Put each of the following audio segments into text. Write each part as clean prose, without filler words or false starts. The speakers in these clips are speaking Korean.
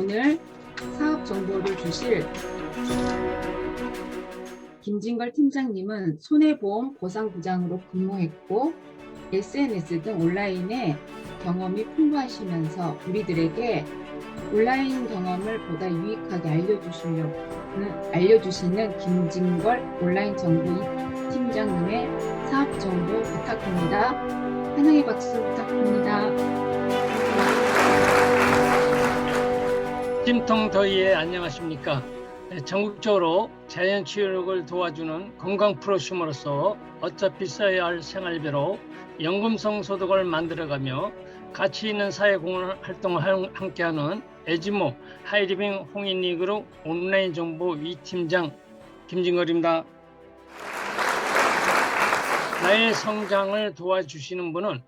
오늘 사업 정보를 주실 김진걸 팀장님은 손해보험 보상부장으로 근무했고 SNS 등 온라인에 경험이 풍부하시면서 우리들에게 온라인 경험을 보다 유익하게 알려주시는 김진걸 온라인 정보 팀장님의 사업 정보 부탁합니다. 환영의 박수 부탁합니다. 찜통더위에 안녕하십니까. 전국적으로 자연치유를 도와주는 건강 프로슈머로서 어차피 써야 할 생활비로 연금성 소득을 만들어가며 가치 있는 사회공헌 활동을 함께하는 에지모 하이리빙 홍인리그룹 온라인 정보 위팀장 김진걸입니다. 나의 성장을 도와주시는 분은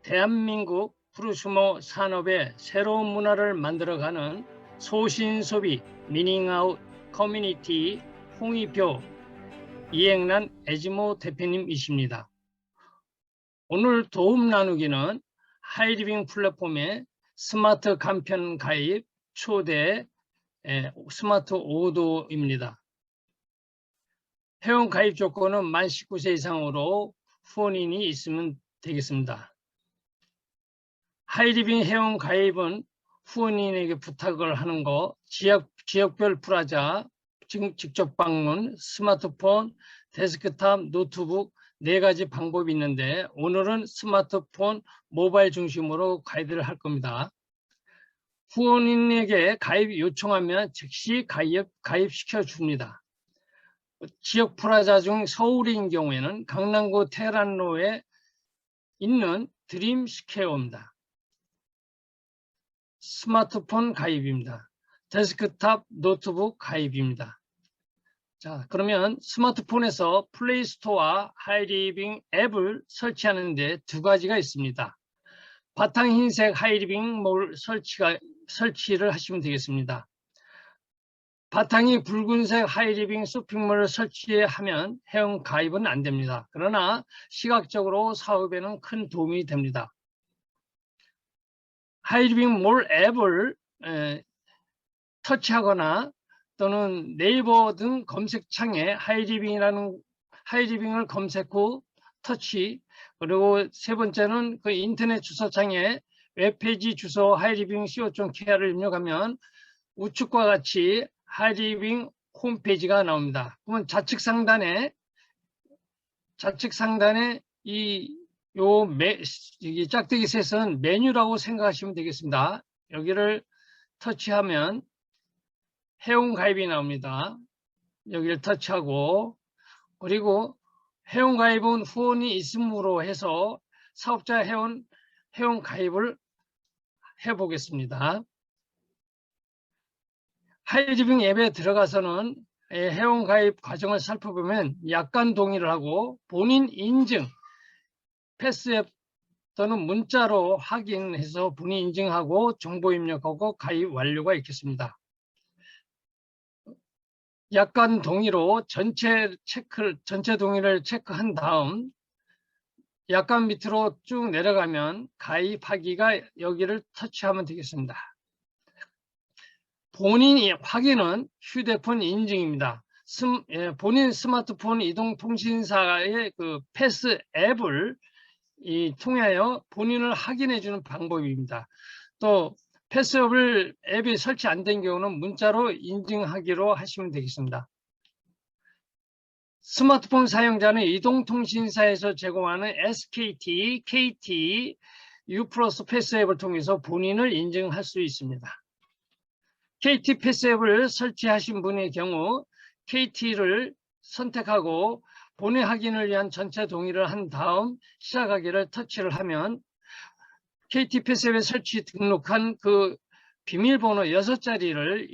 대한민국 프로슈머 산업의 새로운 문화를 만들어가는 소신소비 미닝아웃 커뮤니티 홍익표 이행란 에지모 대표님이십니다. 오늘 도움 나누기는 하이리빙 플랫폼의 스마트 간편 가입 초대 스마트 오더입니다. 회원 가입 조건은 만 19세 이상으로 후원인이 있으면 되겠습니다. 하이리빙 회원 가입은 후원인에게 부탁을 하는 거, 지역별 프라자, 직접 방문, 스마트폰, 데스크탑, 노트북 4가지 방법이 있는데 오늘은 스마트폰, 모바일 중심으로 가이드를 할 겁니다. 후원인에게 가입 요청하면 즉시 가입시켜 줍니다. 지역 프라자 중 서울인 경우에는 강남구 테란로에 있는 드림스퀘어입니다. 스마트폰 가입입니다. 데스크탑 노트북 가입입니다. 자, 그러면 스마트폰에서 플레이스토어와 하이리빙 앱을 설치하는데 2가지가 있습니다. 바탕 흰색 하이리빙 몰 설치를 하시면 되겠습니다. 바탕이 붉은색 하이리빙 쇼핑몰을 설치하면 회원 가입은 안 됩니다. 그러나 시각적으로 사업에는 큰 도움이 됩니다. 하이리빙 몰 앱을 터치하거나 또는 네이버 등 검색창에 하이리빙을 검색 후 터치, 그리고 3번째는 그 인터넷 주소창에 웹페이지 주소 하이리빙 co.kr을 입력하면 우측과 같이 하이리빙 홈페이지가 나옵니다. 그러면 좌측 상단에 이 짝대기 셋은 메뉴라고 생각하시면 되겠습니다. 여기를 터치하면 회원 가입이 나옵니다. 여기를 터치하고, 그리고 회원 가입은 후원이 있음으로 해서 사업자 회원 가입을 해보겠습니다. 하이리빙 앱에 들어가서는 회원 가입 과정을 살펴보면 약관 동의를 하고 본인 인증, 패스앱 또는 문자로 확인해서 본인 인증하고 정보 입력하고 가입 완료가 있겠습니다. 약관 동의로 전체 동의를 체크한 다음 약관 밑으로 쭉 내려가면 가입하기가 여기를 터치하면 되겠습니다. 본인이 확인은 휴대폰 인증입니다. 본인 스마트폰 이동통신사의 그 패스 앱을 통하여 본인을 확인해 주는 방법입니다. 또 패스앱을 앱이 설치 안 된 경우는 문자로 인증하기로 하시면 되겠습니다. 스마트폰 사용자는 이동통신사에서 제공하는 SKT, KT, U+ 패스앱을 통해서 본인을 인증할 수 있습니다. KT 패스앱을 설치하신 분의 경우 KT를 선택하고 본인 확인을 위한 전체 동의를 한 다음 시작하기를 터치를 하면 KT 패스앱에 설치 등록한 그 비밀번호 6자리를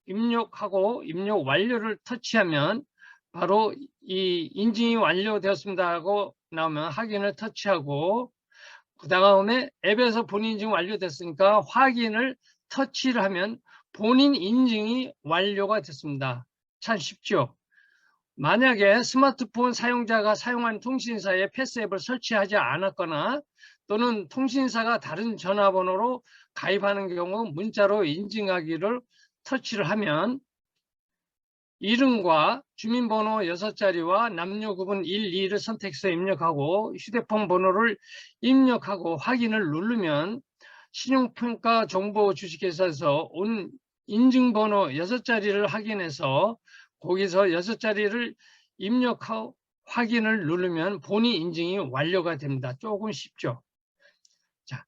입력하고 입력 완료를 터치하면 바로 이 인증이 완료되었습니다 하고 나오면 확인을 터치하고 그 다음에 앱에서 본인 인증 완료됐으니까 확인을 터치를 하면 본인 인증이 완료가 됐습니다. 참 쉽죠? 만약에 스마트폰 사용자가 사용한 통신사에 패스앱을 설치하지 않았거나 또는 통신사가 다른 전화번호로 가입하는 경우 문자로 인증하기를 터치를 하면 이름과 주민번호 6자리와 남녀 구분 1, 2를 선택해서 입력하고 휴대폰 번호를 입력하고 확인을 누르면 신용평가 정보 주식회사에서 온 인증번호 6자리를 확인해서 거기서 6자리를 입력하고 확인을 누르면 본인 인증이 완료가 됩니다. 조금 쉽죠. 자,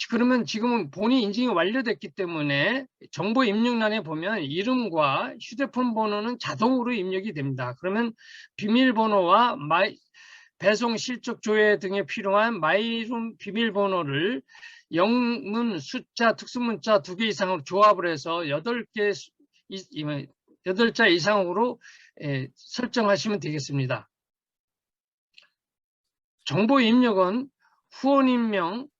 그러면 지금은 본인 인증이 완료됐기 때문에 정보 입력란에 보면 이름과 휴대폰 번호는 자동으로 입력이 됩니다. 그러면 비밀번호와 배송 실적 조회 등에 필요한 마이룸 비밀번호를 영문, 숫자, 특수문자 2개 이상으로 조합을 해서 8자 이상으로 설정하시면 되겠습니다. 정보 입력은 후원인명,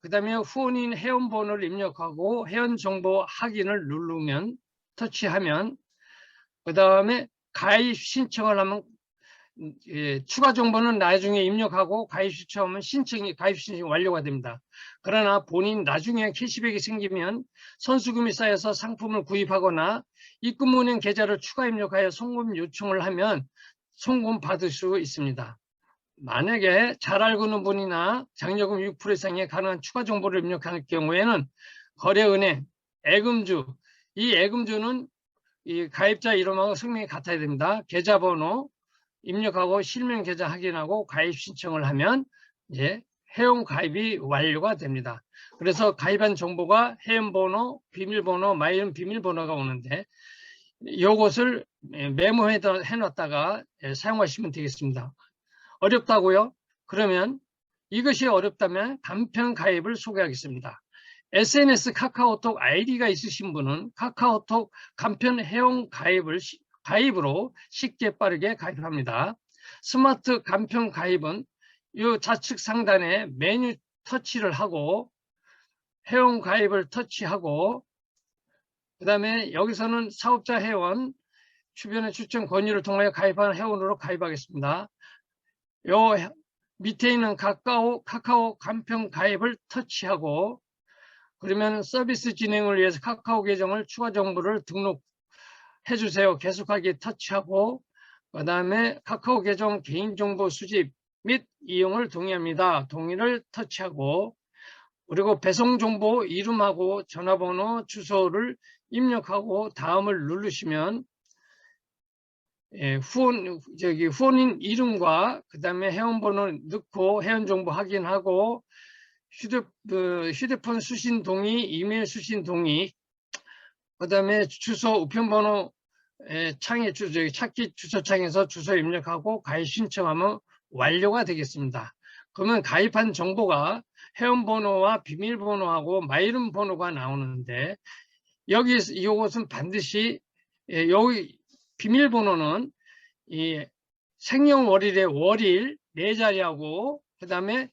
그다음에 후원인 회원번호를 입력하고 회원정보 확인을 누르면 터치하면 그다음에 가입 신청을 하면 추가 정보는 나중에 입력하고 가입 신청하면 가입 신청이 완료가 됩니다. 그러나 본인 나중에 캐시백이 생기면 선수금이 쌓여서 상품을 구입하거나 입금은행 계좌를 추가 입력하여 송금 요청을 하면 송금 받을 수 있습니다. 만약에 잘 알고 있는 분이나 장려금 6% 이상의 가능한 추가 정보를 입력할 경우에는 거래은행, 애금주, 이 애금주는 이 가입자 이름하고 성명이 같아야 됩니다. 계좌번호 입력하고 실명 계좌 확인하고 가입 신청을 하면 회원 가입이 완료가 됩니다. 그래서 가입한 정보가 회원번호, 비밀번호, 마이룸 비밀번호가 오는데 이것을 메모해 놨다가 사용하시면 되겠습니다. 어렵다고요? 그러면 이것이 어렵다면 간편 가입을 소개하겠습니다. SNS 카카오톡 아이디가 있으신 분은 카카오톡 간편 회원 가입으로 쉽게 빠르게 가입합니다. 스마트 간편 가입은 이 좌측 상단에 메뉴 터치를 하고 회원 가입을 터치하고 그다음에 여기서는 사업자 회원 주변의 추천 권유를 통하여 가입하는 회원으로 가입하겠습니다. 요 밑에 있는 카카오 간편 가입을 터치하고 그러면 서비스 진행을 위해서 카카오 계정을 추가 정보를 등록해 주세요. 계속하기 터치하고 그다음에 카카오 계정 개인정보 수집 및 이용을 동의합니다. 동의를 터치하고 그리고 배송 정보 이름하고 전화번호 주소를 입력하고 다음을 누르시면 후원인 이름과 그다음에 회원번호 넣고 회원정보 확인하고 휴대폰 수신 동의, 이메일 수신 동의, 그다음에 주소 우편번호 창에 찾기 주소창에서 주소 입력하고 가입 신청하면 완료가 되겠습니다. 그러면 가입한 정보가 회원번호와 비밀번호하고 마이룸 번호가 나오는데 이것은 반드시 여기 비밀번호는 이 생년월일의 월일 4자리하고 그다음에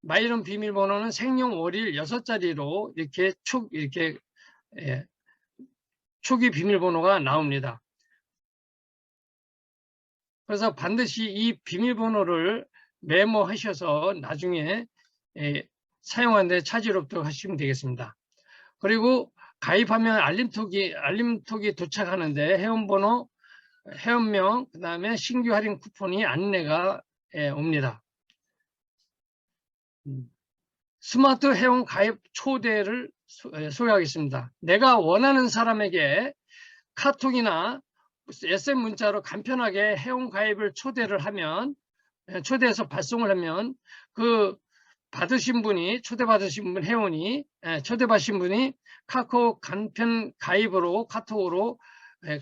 마이룸 비밀번호는 생년월일 6자리로 이렇게 초기 비밀번호가 나옵니다. 그래서 반드시 이 비밀번호를 메모하셔서 나중에 사용하는 데 차질 없도록 하시면 되겠습니다. 그리고 가입하면 알림톡이 도착하는데 회원번호, 회원명, 그 다음에 신규 할인 쿠폰이 안내가 옵니다. 스마트 회원 가입 초대를 소개하겠습니다. 내가 원하는 사람에게 카톡이나 SM 문자로 간편하게 회원 가입을 초대해서 발송을 하면 그 초대받으신 분 회원이 초대받으신 분이 카카오 간편 가입으로 카톡으로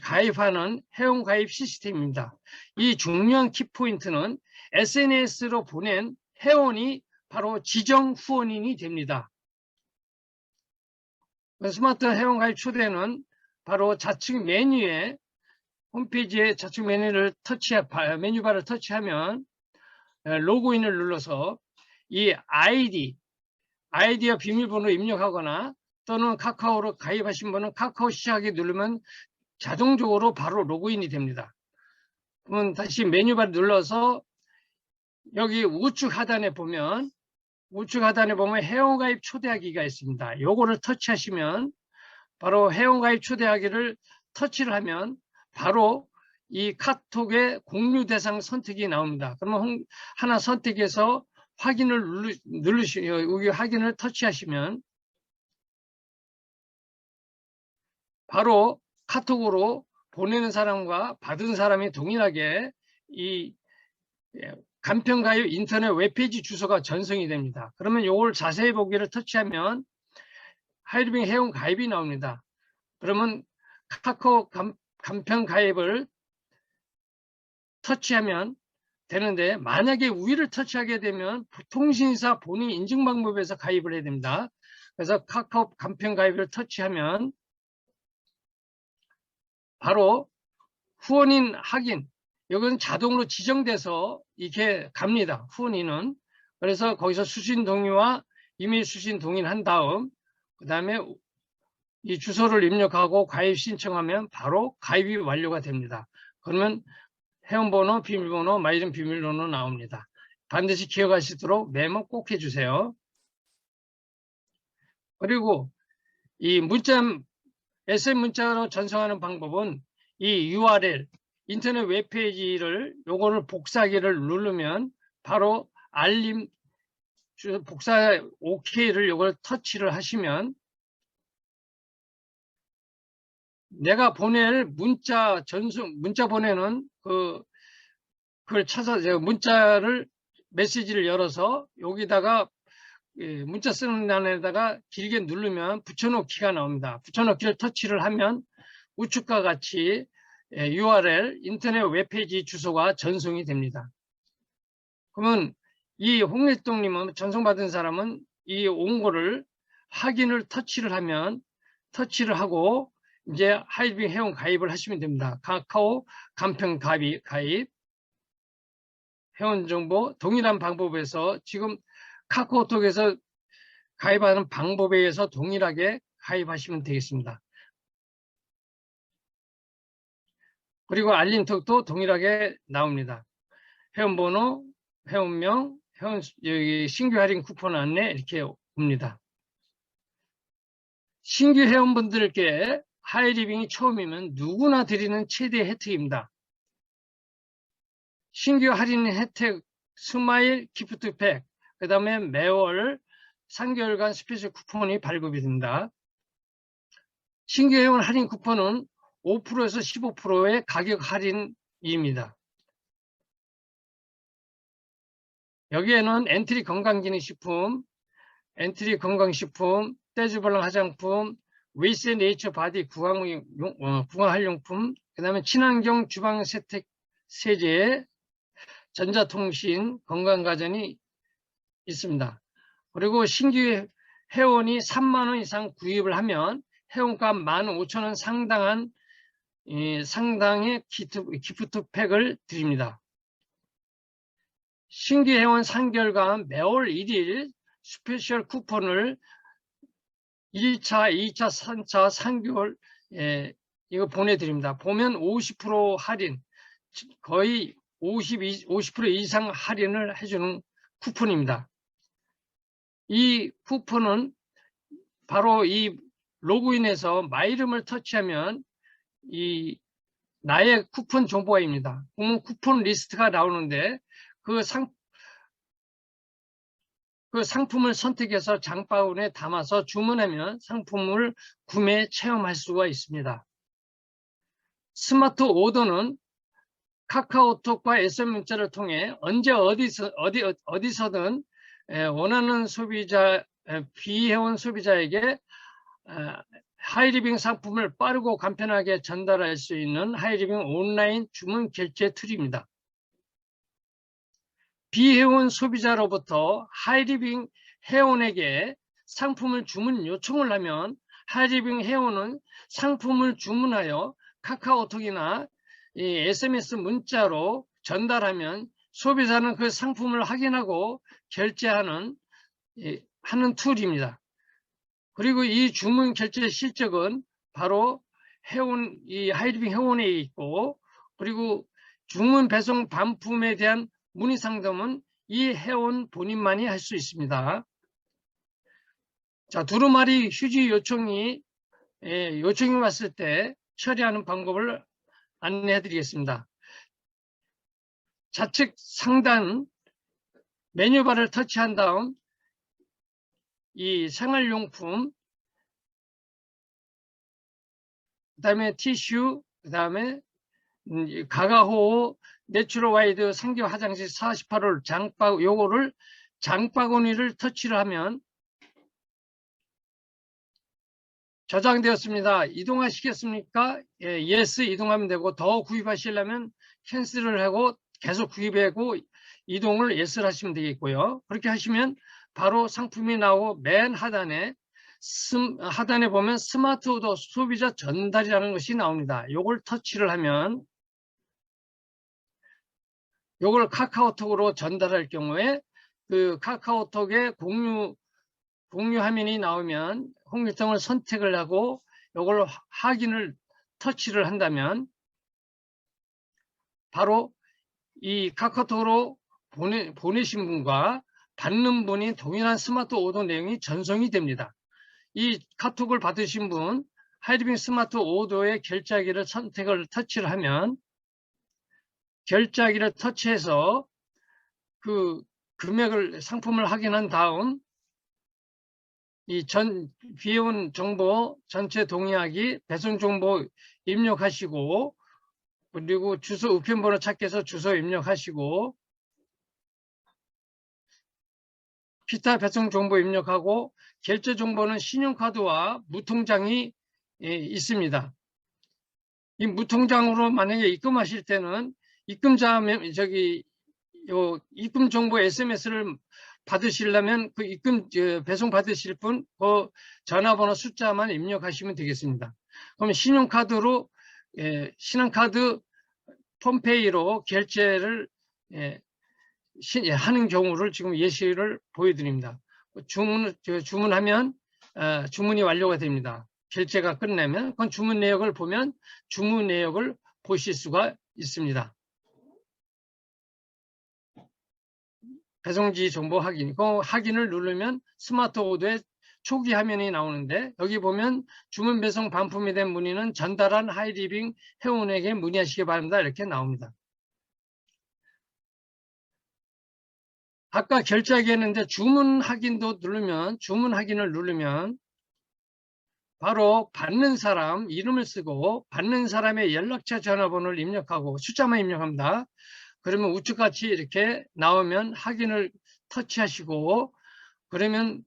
가입하는 회원 가입 시스템입니다. 이 중요한 키포인트는 SNS로 보낸 회원이 바로 지정 후원인이 됩니다. 스마트 회원 가입 초대는 바로 좌측 메뉴에 홈페이지에 좌측 메뉴바를 터치하면 로그인을 눌러서 이 아이디와 비밀번호 입력하거나 또는 카카오로 가입하신 분은 카카오 시작하기 누르면 자동적으로 바로 로그인이 됩니다. 그러면 다시 메뉴바를 눌러서 여기 우측 하단에 보면 회원가입 초대하기가 있습니다. 요거를 터치하시면 바로 회원가입 초대하기를 터치를 하면 바로 이 카톡의 공유 대상 선택이 나옵니다. 그러면 하나 선택해서 확인을 여기 확인을 터치하시면 바로 카톡으로 보내는 사람과 받은 사람이 동일하게 이 간편가입 인터넷 웹페이지 주소가 전송이 됩니다. 그러면 이걸 자세히 보기를 터치하면 하이리빙 회원 가입이 나옵니다. 그러면 카카오 간편가입을 터치하면 되는데, 만약에 위를 터치하게 되면 통신사 본인 인증 방법에서 가입을 해야 됩니다. 그래서 카카오 간편가입을 터치하면 바로 후원인 확인, 이건 자동으로 지정돼서 이렇게 갑니다. 후원인은. 그래서 거기서 수신 동의와 이메일 수신 동의를 한 다음 그 다음에 이 주소를 입력하고 가입 신청하면 바로 가입이 완료가 됩니다. 그러면 회원번호, 비밀번호, 마이름 비밀번호 나옵니다. 반드시 기억하시도록 메모 꼭 해주세요. 그리고 이 SM 문자로 전송하는 방법은 이 URL, 인터넷 웹페이지를 요거를 복사하기를 누르면 바로 알림 복사 OK를 요걸 터치를 하시면 내가 보낼 문자 보내는 그걸 찾아서 메시지를 열어서 여기다가 문자 쓰는 단에다가 길게 누르면 붙여넣기가 나옵니다. 붙여넣기를 터치를 하면 우측과 같이 URL 인터넷 웹페이지 주소가 전송이 됩니다. 그러면 이 홍일동님은 전송받은 사람은 이 온거를 확인을 터치를 하고 이제 하이리빙 회원 가입을 하시면 됩니다. 카카오 간편 가입, 회원 정보 동일한 방법에서 지금 카카오톡에서 가입하는 방법에 의해서 동일하게 가입하시면 되겠습니다. 그리고 알림톡도 동일하게 나옵니다. 회원번호, 회원명, 여기 신규 할인 쿠폰 안내 이렇게 옵니다. 신규 회원분들께 하이리빙이 처음이면 누구나 드리는 최대 혜택입니다. 신규 할인 혜택 스마일 기프트팩, 그 다음에 매월 3개월간 스페셜 쿠폰이 발급이 됩니다. 신규 회원 할인 쿠폰은 5%에서 15%의 가격 할인입니다. 여기에는 엔트리 건강기능식품, 떼주발랑 화장품, 웨이스 네이처 바디 구강활용품, 그 다음에 친환경 주방 세탁 세제, 전자통신, 건강가전이 있습니다. 그리고 신규 회원이 3만 원 이상 구입을 하면 회원값 15,000원 상당의 기프트팩을 드립니다. 신규 회원 3개월간 매월 1일 스페셜 쿠폰을 1차, 2차, 3차, 3개월 이거 보내드립니다. 보면 50% 할인, 거의 50% 이상 할인을 해주는 쿠폰입니다. 이 쿠폰은 바로 이 로그인해서 마이름을 터치하면 이 나의 쿠폰 정보입니다. 보면 쿠폰 리스트가 나오는데 그 상품을 선택해서 장바구니에 담아서 주문하면 상품을 구매 체험할 수가 있습니다. 스마트 오더는 카카오톡과 SM문자를 통해 언제 어디서든 원하는 비회원 소비자에게 하이리빙 상품을 빠르고 간편하게 전달할 수 있는 하이리빙 온라인 주문 결제 툴입니다. 비회원 소비자로부터 하이리빙 회원에게 상품을 주문 요청을 하면 하이리빙 회원은 상품을 주문하여 카카오톡이나 SMS 문자로 전달하면 소비자는 그 상품을 확인하고 결제하는 툴입니다. 그리고 이 주문 결제 실적은 바로 이 하이리빙 회원에 있고, 그리고 주문 배송 반품에 대한 문의 상담은 이 회원 본인만이 할 수 있습니다. 자, 두루마리 휴지 요청이 왔을 때 처리하는 방법을 안내해 드리겠습니다. 좌측 상단 메뉴바를 터치한 다음 이 생활용품, 그 다음에 티슈, 그 다음에 가가호 내추럴 와이드 상교 화장실 48홀 요거를 장바구니를 터치를 하면 저장되었습니다. 이동하시겠습니까? 예, yes 이동하면 되고, 더 구입하시려면 캔슬을 하고 계속 구입하고 이동을 yes를 하시면 되겠고요. 그렇게 하시면 바로 상품이 나오고, 맨 하단에 보면 스마트 오더 소비자 전달이라는 것이 나옵니다. 요걸 터치를 하면 요걸 카카오톡으로 전달할 경우에 그 카카오톡에 공유 화면이 나오면 홍길동을 선택을 하고 요걸 확인을 터치를 한다면 바로 이 카카오톡으로 보내신 분과 받는 분이 동일한 스마트 오더 내용이 전송이 됩니다. 이 카톡을 받으신 분 하이리빙 스마트 오더의 결제하기를 터치를 하면, 결제하기를 터치해서 그 금액을 상품을 확인한 다음 이 비용 정보 전체 동의하기, 배송 정보 입력하시고, 그리고 주소 우편번호 찾기해서 주소 입력하시고, 기타 배송 정보 입력하고, 결제 정보는 신용카드와 무통장이 있습니다. 이 무통장으로 만약에 입금하실 때는 입금자 입금 정보 SMS를 받으시려면 그 배송 받으실 분 그 전화번호 숫자만 입력하시면 되겠습니다. 그러면 신용카드 폰페이로 결제를 하는 경우를 지금 예시를 보여드립니다. 주문하면 주문이 완료가 됩니다. 결제가 끝나면 그건 주문 내역을 보면 주문 내역을 보실 수가 있습니다. 배송지 정보 확인, 그 확인을 누르면 스마트 오더의 초기 화면이 나오는데, 여기 보면 주문 배송 반품이 된 문의는 전달한 하이리빙 회원에게 문의하시기 바랍니다. 이렇게 나옵니다. 아까 결제하기 했는데 주문 확인을 누르면 바로 받는 사람 이름을 쓰고 받는 사람의 연락처 전화번호를 입력하고 숫자만 입력합니다. 그러면 우측같이 이렇게 나오면 확인을 터치하시고, 그러면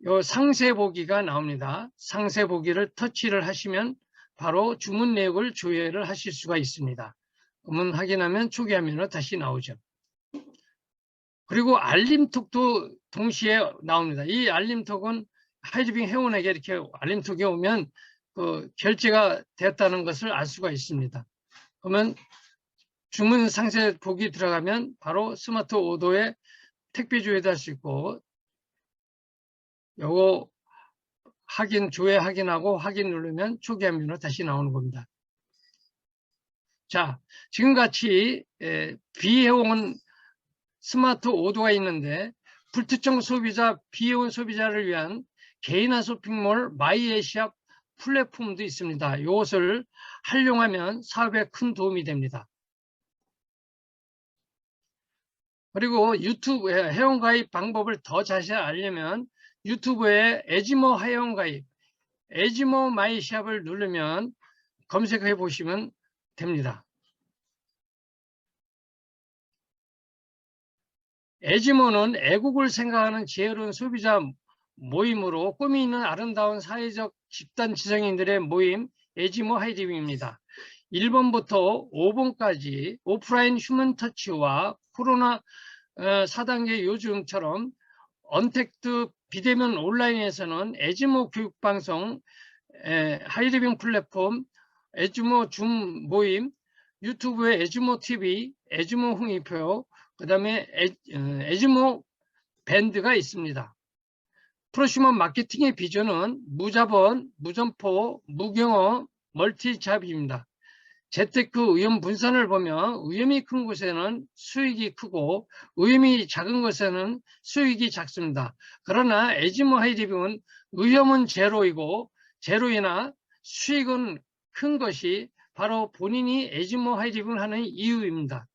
요 상세 보기가 나옵니다. 상세 보기를 터치를 하시면 바로 주문 내역을 조회를 하실 수가 있습니다. 그러면 확인하면 초기 화면으로 다시 나오죠. 그리고 알림톡도 동시에 나옵니다. 이 알림톡은 하이리빙 회원에게 이렇게 알림톡이 오면 그 결제가 됐다는 것을 알 수가 있습니다. 그러면 주문 상세 보기 들어가면 바로 스마트 오더에 택배 조회도 할 수 있고, 요거 조회 확인하고 확인 누르면 초기 화면으로 다시 나오는 겁니다. 자, 지금같이 비회원 스마트 오더가 있는데, 불특정 소비자, 비회원 소비자를 위한 개인화 쇼핑몰 마이애시아 플랫폼도 있습니다. 이것을 활용하면 사업에 큰 도움이 됩니다. 그리고 유튜브 회원가입 방법을 더 자세히 알려면 유튜브에 에지모 회원가입, 에지모 마이샵을 누르면 검색해 보시면 됩니다. 에지모는 애국을 생각하는 지혜로운 소비자 모임으로 꿈이 있는 아름다운 사회적 집단 지성인들의 모임 에지모 하이리빙입니다. 1번부터 5번까지 오프라인 휴먼 터치와 코로나 4단계 요즘처럼 언택트 비대면 온라인에서는 에지모 교육방송, 하이리빙 플랫폼, 에지모 줌 모임, 유튜브의 에지모 TV, 에지모 홍익표, 그 다음에 에지모 밴드가 있습니다. 프로슈먼 마케팅의 비전은 무자본, 무점포, 무경험, 멀티잡입니다. 재테크 위험 분산을 보면 위험이 큰 곳에는 수익이 크고 위험이 작은 곳에는 수익이 작습니다. 그러나 에지모 하이리빙은 위험은 제로이고 제로이나 수익은 큰 것이 바로 본인이 에지모 하이리빙을 하는 이유입니다.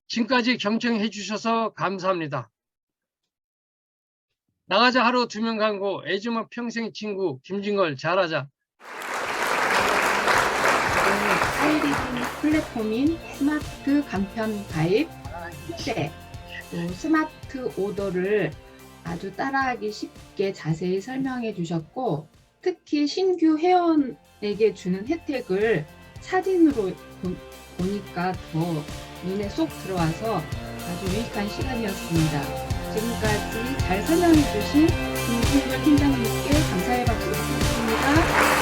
지금까지 경청해 주셔서 감사합니다. 나가자 하루 2명 광고 에지모 평생 친구 김진걸 잘하자. 하이리빙 플랫폼인 스마트 간편 가입, 휴대, 또 스마트 오더를 아주 따라하기 쉽게 자세히 설명해 주셨고, 특히 신규 회원에게 주는 혜택을 사진으로 보니까 더 눈에 쏙 들어와서 아주 유익한 시간이었습니다. 지금까지 잘 설명해 주신 김진걸 팀장님께 감사의 박수 드리겠습니다.